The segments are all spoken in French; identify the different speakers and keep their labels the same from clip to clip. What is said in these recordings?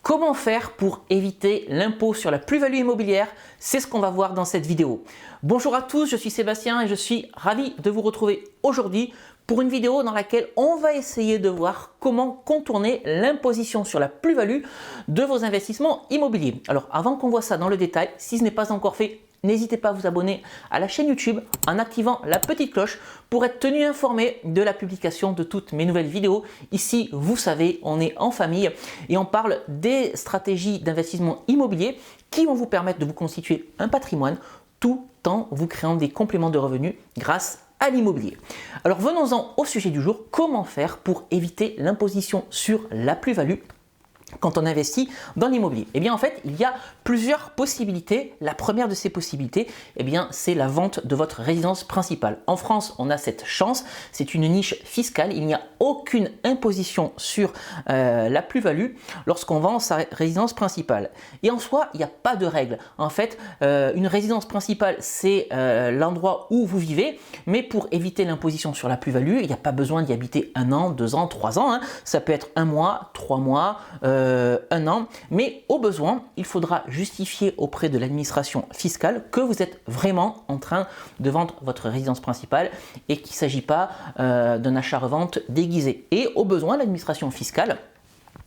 Speaker 1: Comment faire pour éviter l'impôt sur la plus-value immobilière? C'est ce qu'on va voir dans cette vidéo. Bonjour à tous, je suis Sébastien et je suis ravi de vous retrouver aujourd'hui pour une vidéo dans laquelle on va essayer de voir comment contourner l'imposition sur la plus-value de vos investissements immobiliers. Alors avant qu'on voit ça dans le détail, si ce n'est pas encore fait, n'hésitez pas à vous abonner à la chaîne YouTube en activant la petite cloche pour être tenu informé de la publication de toutes mes nouvelles vidéos. Ici, vous savez, on est en famille et on parle des stratégies d'investissement immobilier qui vont vous permettre de vous constituer un patrimoine tout en vous créant des compléments de revenus grâce à l'immobilier. Alors venons-en au sujet du jour, comment faire pour éviter l'imposition sur la plus-value quand on investit dans l'immobilier? Eh bien en fait, il y a plusieurs possibilités. La première de ces possibilités, eh bien, c'est la vente de votre résidence principale. En France, on a cette chance, c'est une niche fiscale, il n'y a aucune imposition sur la plus-value lorsqu'on vend sa résidence principale. Et en soi, il n'y a pas de règle. En fait, une résidence principale, c'est l'endroit où vous vivez, mais pour éviter l'imposition sur la plus-value, il n'y a pas besoin d'y habiter 1 an, 2 ans, 3 ans. Ça peut être 1 mois, 3 mois, 1 an, mais au besoin, il faudra justifier auprès de l'administration fiscale que vous êtes vraiment en train de vendre votre résidence principale et qu'il ne s'agit pas d'un achat-revente déguisé. Et au besoin, l'administration fiscale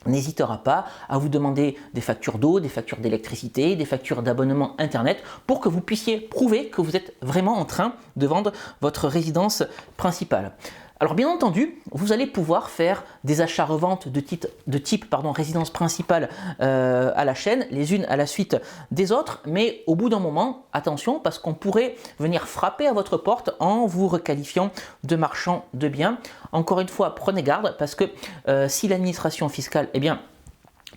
Speaker 1: n'hésitera pas à vous demander des factures d'eau, des factures d'électricité, des factures d'abonnement internet pour que vous puissiez prouver que vous êtes vraiment en train de vendre votre résidence principale. Alors bien entendu, vous allez pouvoir faire des achats-reventes de type résidence principale à la chaîne, les unes à la suite des autres, mais au bout d'un moment, attention, parce qu'on pourrait venir frapper à votre porte en vous requalifiant de marchand de biens. Encore une fois, prenez garde parce que si l'administration fiscale,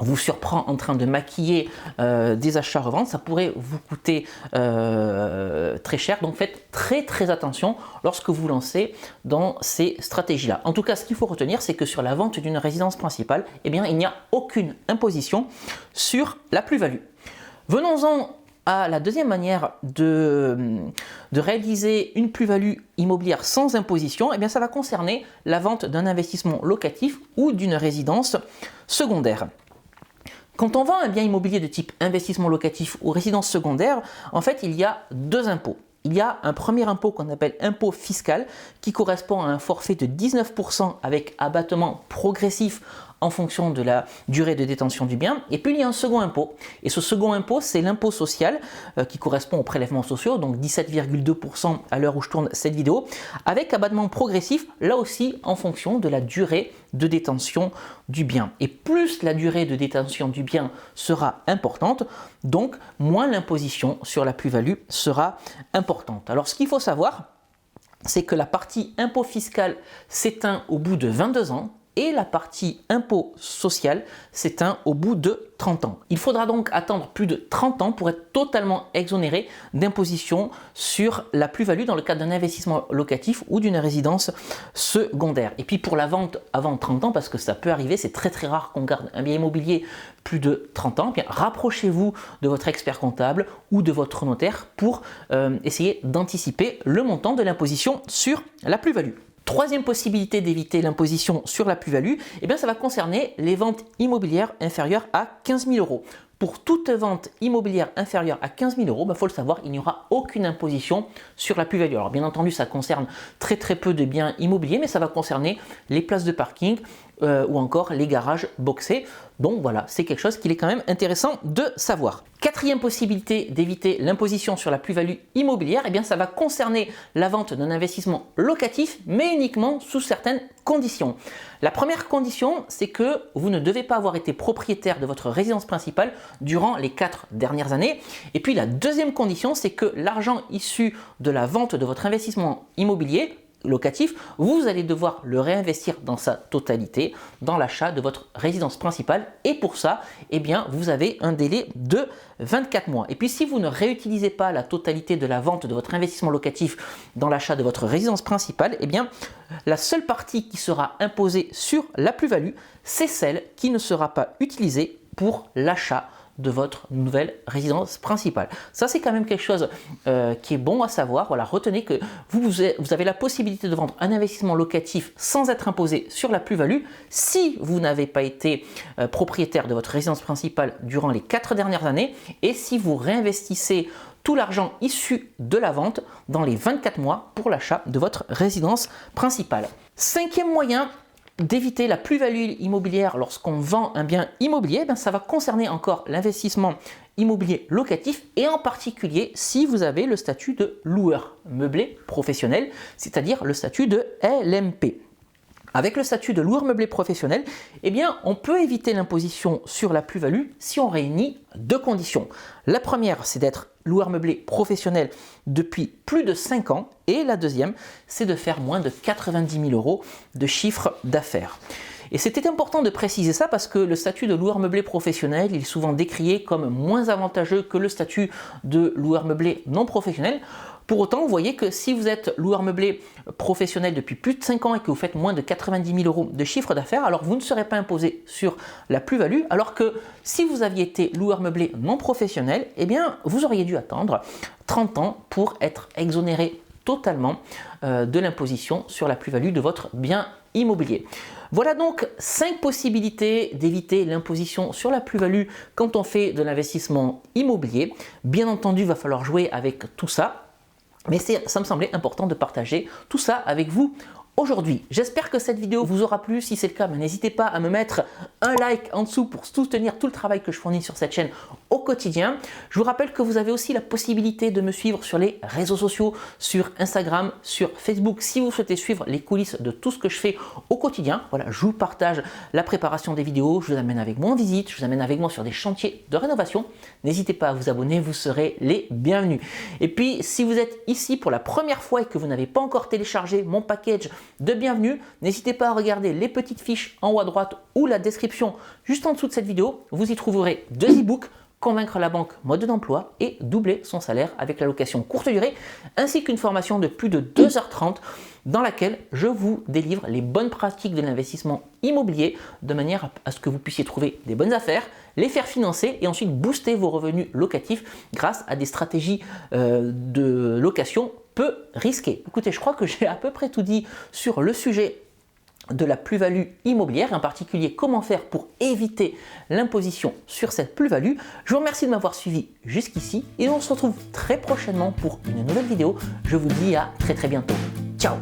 Speaker 1: vous surprend en train de maquiller des achats-reventes, ça pourrait vous coûter très cher. Donc faites très attention lorsque vous lancez dans ces stratégies-là. En tout cas, ce qu'il faut retenir, c'est que sur la vente d'une résidence principale, il n'y a aucune imposition sur la plus-value. Venons-en à la deuxième manière de réaliser une plus-value immobilière sans imposition. Ça va concerner la vente d'un investissement locatif ou d'une résidence secondaire. Quand on vend un bien immobilier de type investissement locatif ou résidence secondaire, en fait, il y a 2 impôts. Il y a un premier impôt qu'on appelle impôt fiscal qui correspond à un forfait de 19% avec abattement progressif en fonction de la durée de détention du bien. Et puis il y a un second impôt. Et ce second impôt, c'est l'impôt social qui correspond aux prélèvements sociaux, donc 17,2% à l'heure où je tourne cette vidéo, avec abattement progressif, là aussi en fonction de la durée de détention du bien. Et plus la durée de détention du bien sera importante, donc moins l'imposition sur la plus-value sera importante. Alors ce qu'il faut savoir, c'est que la partie impôt fiscal s'éteint au bout de 22 ans, et la partie impôt social s'éteint au bout de 30 ans. Il faudra donc attendre plus de 30 ans pour être totalement exonéré d'imposition sur la plus-value dans le cadre d'un investissement locatif ou d'une résidence secondaire. Et puis pour la vente avant 30 ans, parce que ça peut arriver, c'est très rare qu'on garde un bien immobilier plus de 30 ans, rapprochez-vous de votre expert comptable ou de votre notaire pour essayer d'anticiper le montant de l'imposition sur la plus-value. Troisième possibilité d'éviter l'imposition sur la plus-value, ça va concerner les ventes immobilières inférieures à 15 000 euros. Pour toute vente immobilière inférieure à 15 000 euros, faut le savoir, il n'y aura aucune imposition sur la plus-value. Alors bien entendu, ça concerne très peu de biens immobiliers, mais ça va concerner les places de parking ou encore les garages boxés. Donc voilà, c'est quelque chose qu'il est quand même intéressant de savoir. Quatrième possibilité d'éviter l'imposition sur la plus-value immobilière, ça va concerner la vente d'un investissement locatif, mais uniquement sous certaines conditions. La première condition, c'est que vous ne devez pas avoir été propriétaire de votre résidence principale durant les 4 dernières années. Et puis la deuxième condition, c'est que l'argent issu de la vente de votre investissement immobilier locatif, vous allez devoir le réinvestir dans sa totalité dans l'achat de votre résidence principale et pour ça, vous avez un délai de 24 mois. Et puis si vous ne réutilisez pas la totalité de la vente de votre investissement locatif dans l'achat de votre résidence principale, la seule partie qui sera imposée sur la plus-value, c'est celle qui ne sera pas utilisée pour l'achat de votre nouvelle résidence principale. Ça, c'est quand même quelque chose qui est bon à savoir. Voilà, retenez que vous avez la possibilité de vendre un investissement locatif sans être imposé sur la plus-value si vous n'avez pas été propriétaire de votre résidence principale durant les 4 dernières années et si vous réinvestissez tout l'argent issu de la vente dans les 24 mois pour l'achat de votre résidence principale. Cinquième moyen d'éviter la plus-value immobilière lorsqu'on vend un bien immobilier, ça va concerner encore l'investissement immobilier locatif et en particulier si vous avez le statut de loueur meublé professionnel, c'est-à-dire le statut de LMP. Avec le statut de loueur meublé professionnel, on peut éviter l'imposition sur la plus-value si on réunit 2 conditions. La première, c'est d'être loueur meublé professionnel depuis plus de 5 ans et la deuxième, c'est de faire moins de 90 000 € de chiffre d'affaires. Et c'était important de préciser ça parce que le statut de loueur meublé professionnel il est souvent décrié comme moins avantageux que le statut de loueur meublé non professionnel. Pour autant, vous voyez que si vous êtes loueur meublé professionnel depuis plus de 5 ans et que vous faites moins de 90 000 € de chiffre d'affaires, alors vous ne serez pas imposé sur la plus-value, alors que si vous aviez été loueur meublé non professionnel, vous auriez dû attendre 30 ans pour être exonéré totalement de l'imposition sur la plus-value de votre bien immobilier. Voilà donc 5 possibilités d'éviter l'imposition sur la plus-value quand on fait de l'investissement immobilier. Bien entendu, il va falloir jouer avec tout ça. Mais ça me semblait important de partager tout ça avec vous aujourd'hui. J'espère que cette vidéo vous aura plu. Si c'est le cas, n'hésitez pas à me mettre un like en dessous pour soutenir tout le travail que je fournis sur cette chaîne au quotidien. Je vous rappelle que vous avez aussi la possibilité de me suivre sur les réseaux sociaux, sur Instagram, sur Facebook, si vous souhaitez suivre les coulisses de tout ce que je fais au quotidien. Voilà, je vous partage la préparation des vidéos, je vous amène avec moi en visite, je vous amène avec moi sur des chantiers de rénovation. N'hésitez pas à vous abonner, vous serez les bienvenus. Et puis, si vous êtes ici pour la première fois et que vous n'avez pas encore téléchargé mon package de bienvenue, n'hésitez pas à regarder les petites fiches en haut à droite ou la description juste en dessous de cette vidéo. Vous y trouverez 2 e-books, Convaincre la banque, mode d'emploi et doubler son salaire avec la location courte durée, ainsi qu'une formation de plus de 2h30 dans laquelle je vous délivre les bonnes pratiques de l'investissement immobilier de manière à ce que vous puissiez trouver des bonnes affaires, les faire financer et ensuite booster vos revenus locatifs grâce à des stratégies de location peu risquées. Écoutez, je crois que j'ai à peu près tout dit sur le sujet de la plus-value immobilière et en particulier comment faire pour éviter l'imposition sur cette plus-value. Je vous remercie de m'avoir suivi jusqu'ici et on se retrouve très prochainement pour une nouvelle vidéo. Je vous dis à très bientôt. Ciao!